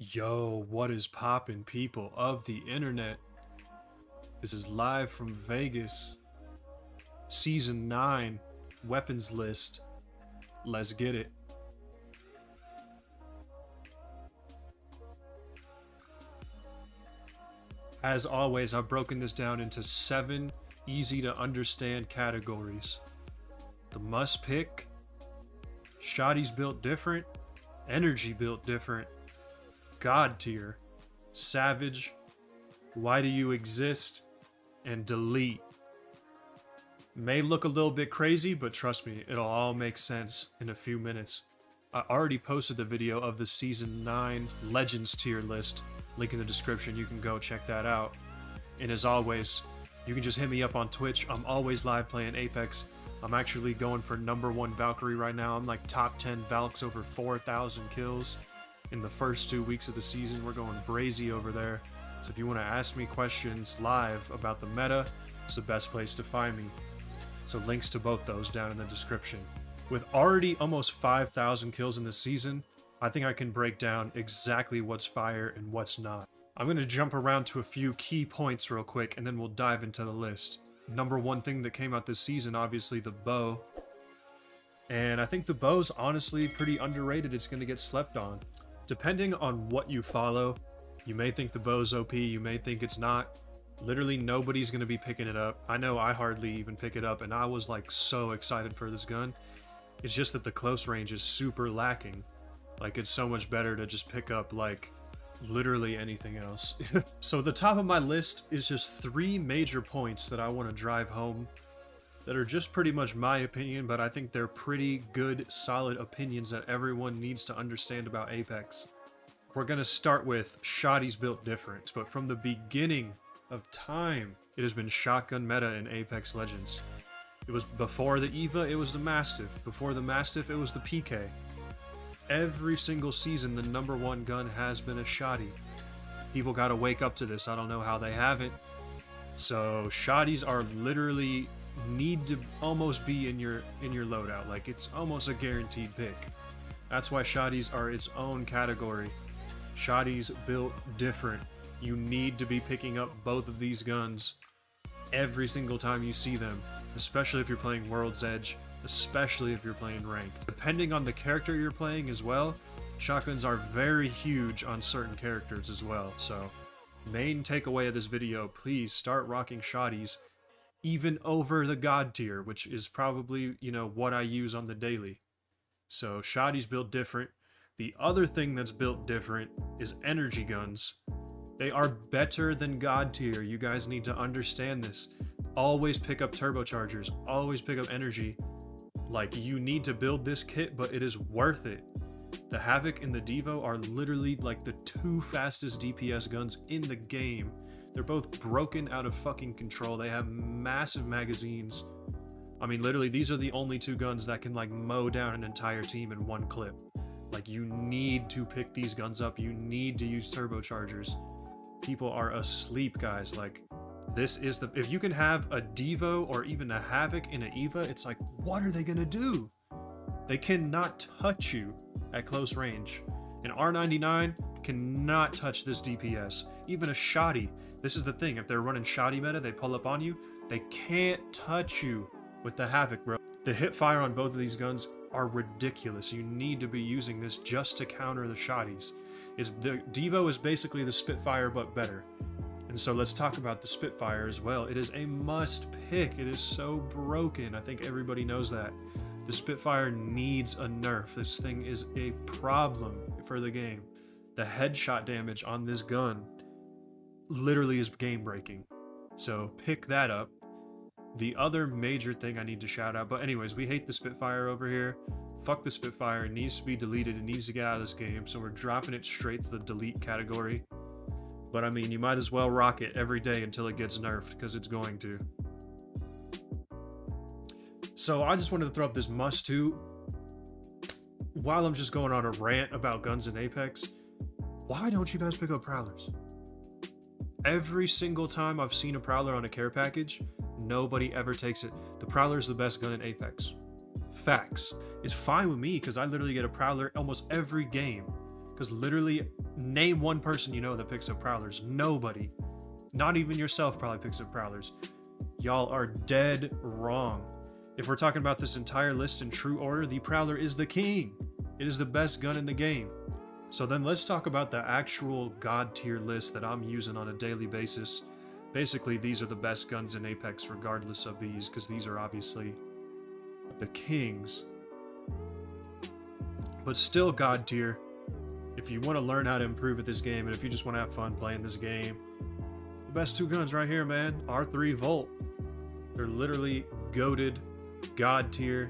Yo, what is poppin', people of the internet? This is live from Vegas, Season 9, weapons list. Let's get it. As always, I've broken this down into 7 easy to understand categories. The must pick, shotties built different, energy built different, God tier, savage, why do you exist, and delete. May look a little bit crazy, but trust me, it'll all make sense in a few minutes. I already posted the video of the Season 9 Legends tier list. Link in the description, you can go check that out. And as always, you can just hit me up on Twitch. I'm always live playing Apex. I'm actually going for #1 Valkyrie right now. I'm like top 10 Valks, over 4,000 kills. In the first 2 weeks of the season, we're going brazy over there. So if you want to ask me questions live about the meta, it's the best place to find me. So links to both those down in the description. With already almost 5,000 kills in the season, I think I can break down exactly what's fire and what's not. I'm going to jump around to a few key points real quick, and then we'll dive into the list. #1 thing that came out this season, obviously the bow. And I think the bow's honestly pretty underrated. It's going to get slept on. Depending on what you follow, you may think the bow's OP, you may think it's not. Literally nobody's going to be picking it up. I know I hardly even pick it up, and I was like so excited for this gun. It's just that the close range is super lacking. Like, it's so much better to just pick up like literally anything else. So the top of my list is just 3 major points that I want to drive home that are just pretty much my opinion, but I think they're pretty good, solid opinions that everyone needs to understand about Apex. We're going to start with shotties built different, but from the beginning of time, it has been shotgun meta in Apex Legends. It was before the EVA, it was the Mastiff. Before the Mastiff, it was the PK. Every single season, the #1 gun has been a shotty. People gotta wake up to this. I don't know how they haven't. So shotties are literally need to almost be in your loadout. Like, it's almost a guaranteed pick. That's why shotties are its own category. Shotties built different. You need to be picking up both of these guns every single time you see them, especially if you're playing World's Edge, especially if you're playing rank. Depending on the character you're playing as well, shotguns are very huge on certain characters as well. So main takeaway of this video, please start rocking shotties even over the God tier, which is probably, you know, what I use on the daily. So shotties built different. The other thing that's built different is energy guns. They are better than God tier. You guys need to understand this. Always pick up turbochargers. Always pick up energy. Like, you need to build this kit, but it is worth it. The Havoc and the Devo are literally like the 2 fastest DPS guns in the game. They're both broken out of fucking control. They have massive magazines. I mean, literally, these are the only 2 guns that can, like, mow down an entire team in 1 clip. Like, you need to pick these guns up. You need to use turbochargers. People are asleep, guys. Like, this is the... If you can have a Devo or even a Havoc in an EVA, it's like, what are they gonna do? They cannot touch you at close range. An R99 cannot touch this DPS. Even a shotty. This is the thing. If they're running shotty meta, they pull up on you. They can't touch you with the Havoc, bro. The hip fire on both of these guns are ridiculous. You need to be using this just to counter the shotties. The Devo is basically the Spitfire, but better. And so let's talk about the Spitfire as well. It is a must pick. It is so broken. I think everybody knows that. The Spitfire needs a nerf. This thing is a problem for the game. The headshot damage on this gun literally is game breaking. So pick that up. The other major thing I need to shout out, but anyways, we hate the Spitfire over here. Fuck the Spitfire. It needs to be deleted. It needs to get out of this game. So we're dropping it straight to the delete category. But I mean, you might as well rock it every day until it gets nerfed, because it's going to. So I just wanted to throw up this must too. While I'm just going on a rant about guns in Apex, why don't you guys pick up Prowlers? Every single time I've seen a Prowler on a care package, nobody ever takes it. The Prowler is the best gun in Apex. Facts. It's fine with me because I literally get a Prowler almost every game. Because literally, name one person you know that picks up Prowlers. Nobody. Not even yourself probably picks up Prowlers. Y'all are dead wrong. If we're talking about this entire list in true order, the Prowler is the king. It is the best gun in the game. So then let's talk about the actual god tier list that I'm using on a daily basis. Basically, these are the best guns in Apex regardless of these, because these are obviously the kings. But still god tier. If you want to learn how to improve at this game, and if you just want to have fun playing this game, the best two guns right here, man. R3 Volt. They're literally goated, god tier,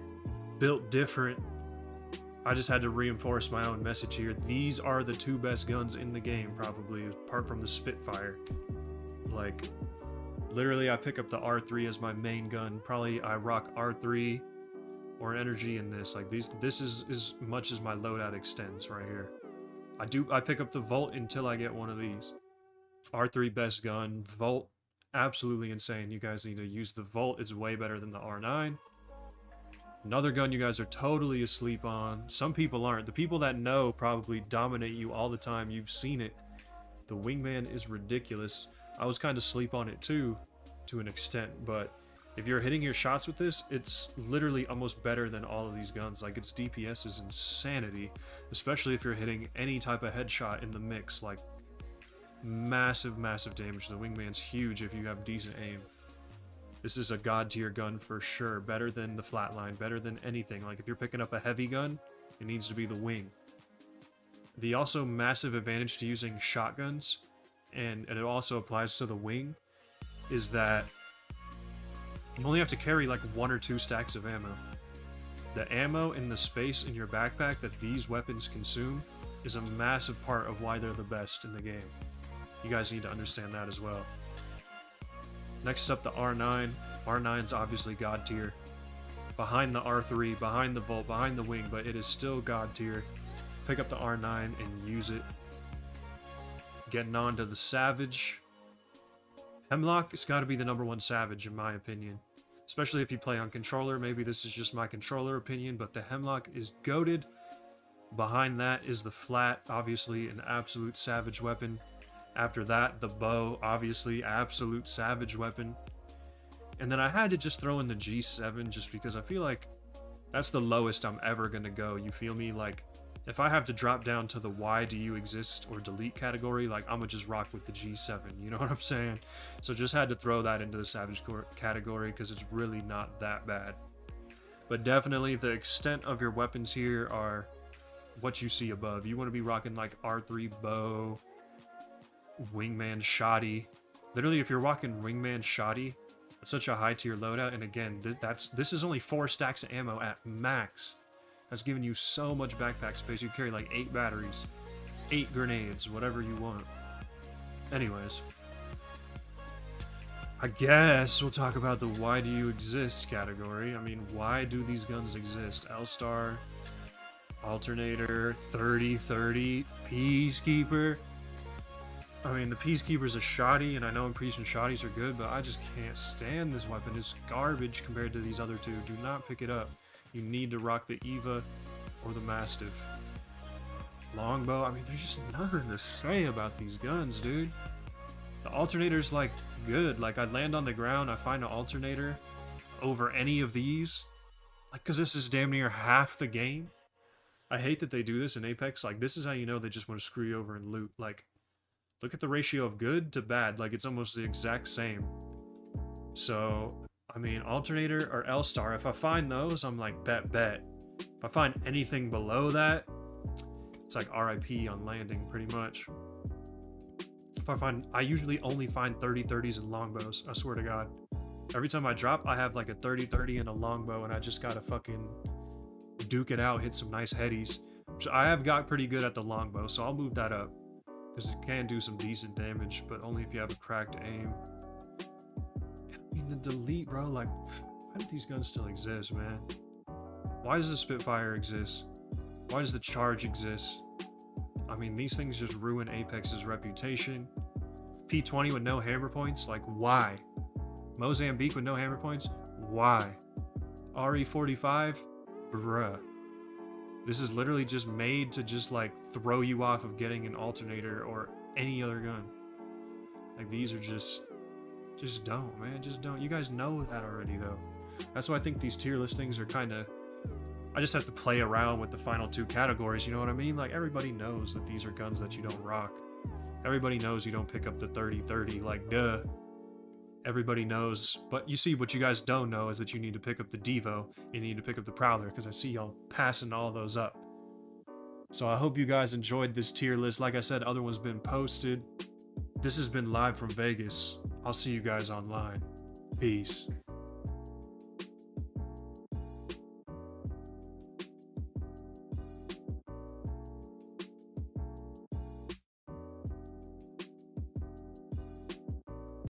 built different. I just had to reinforce my own message here. These are the two best guns in the game, probably, apart from the Spitfire. Like, literally, I pick up the R3 as my main gun. Probably I rock R3 or energy in this. Like, this is as much as my loadout extends right here. I pick up the Volt until I get one of these. R3 best gun. Volt, absolutely insane. You guys need to use the Volt. It's way better than the R9. Another gun you guys are totally asleep on. Some people aren't. The people that know probably dominate you all the time. You've seen it. The Wingman is ridiculous. I was kind of asleep on it too, to an extent, but if you're hitting your shots with this, it's literally almost better than all of these guns. Like, its DPS is insanity, especially if you're hitting any type of headshot in the mix. Like, massive, massive damage. The Wingman's huge if you have decent aim. This is a god tier gun for sure. Better than the Flatline, better than anything. Like, if you're picking up a heavy gun, it needs to be the Wing. The also massive advantage to using shotguns, and it also applies to the Wing, is that you only have to carry like 1 or 2 stacks of ammo. The ammo and the space in your backpack that these weapons consume is a massive part of why they're the best in the game. You guys need to understand that as well. Next up, the R9. R9's obviously god tier. Behind the R3, behind the Volt, behind the Wing, but it is still god tier. Pick up the R9 and use it. Getting on to the Savage. Hemlock has got to be the #1 Savage in my opinion. Especially if you play on controller. Maybe this is just my controller opinion, but the Hemlock is goated. Behind that is the Flat, obviously an absolute savage weapon. After that, the Bow, obviously absolute savage weapon. And then I had to just throw in the G7 just because I feel like that's the lowest I'm ever going to go. You feel me? Like, if I have to drop down to the why do you exist or delete category, like, I'm gonna just rock with the G7, you know what I'm saying? So just had to throw that into the savage category because it's really not that bad. But definitely the extent of your weapons here are what you see above. You want to be rocking like R3 Bow, Wingman Shoddy. Literally, if you're rocking Wingman Shoddy, that's such a high tier loadout. And again, this is only 4 stacks of ammo at max. That's giving you so much backpack space. You carry like 8 batteries, 8 grenades, whatever you want. Anyways, I guess we'll talk about the why do you exist category. I mean, why do these guns exist? L-Star, Alternator, 30-30, Peacekeeper. I mean, the Peacekeeper's a shoddy, and I know Imprees and shoddies are good, but I just can't stand this weapon. It's garbage compared to these other two. Do not pick it up. You need to rock the Eva or the Mastiff. Longbow, I mean, there's just nothing to say about these guns, dude. The Alternator's, like, good. Like, I land on the ground, I find an Alternator over any of these. Like, because this is damn near half the game. I hate that they do this in Apex. Like, this is how you know they just want to screw you over and loot. Like, look at the ratio of good to bad. Like, it's almost the exact same. So, I mean, Alternator or L-Star, if I find those, I'm like, bet. If I find anything below that, it's like RIP on landing, pretty much. If I usually only find 30-30s and longbows, I swear to God. Every time I drop, I have like a 30-30 and a longbow, and I just gotta fucking duke it out, hit some nice headies. Which I have got pretty good at the longbow, so I'll move that up. Because it can do some decent damage, but only if you have a cracked aim. I mean, the delete, bro, like, why do these guns still exist, man? Why does the Spitfire exist? Why does the Charge exist? I mean, these things just ruin Apex's reputation. P20 with no hammer points, like, why? Mozambique with no hammer points, why? RE45, bruh. This is literally just made to just like throw you off of getting an alternator or any other gun. Like these are just don't, man, just don't. You guys know that already though. That's why I think these tier listings are kind of, I just have to play around with the final two categories, you know what I mean? Like everybody knows that these are guns that you don't rock. Everybody knows you don't pick up the 30-30, like duh. Everybody knows, but you see what you guys don't know is that you need to pick up the Devo, you need to pick up the Prowler, because I see y'all passing all those up. So I hope you guys enjoyed this tier list. Like I said, other ones been posted. This has been Live from Vegas. I'll see you guys online. Peace.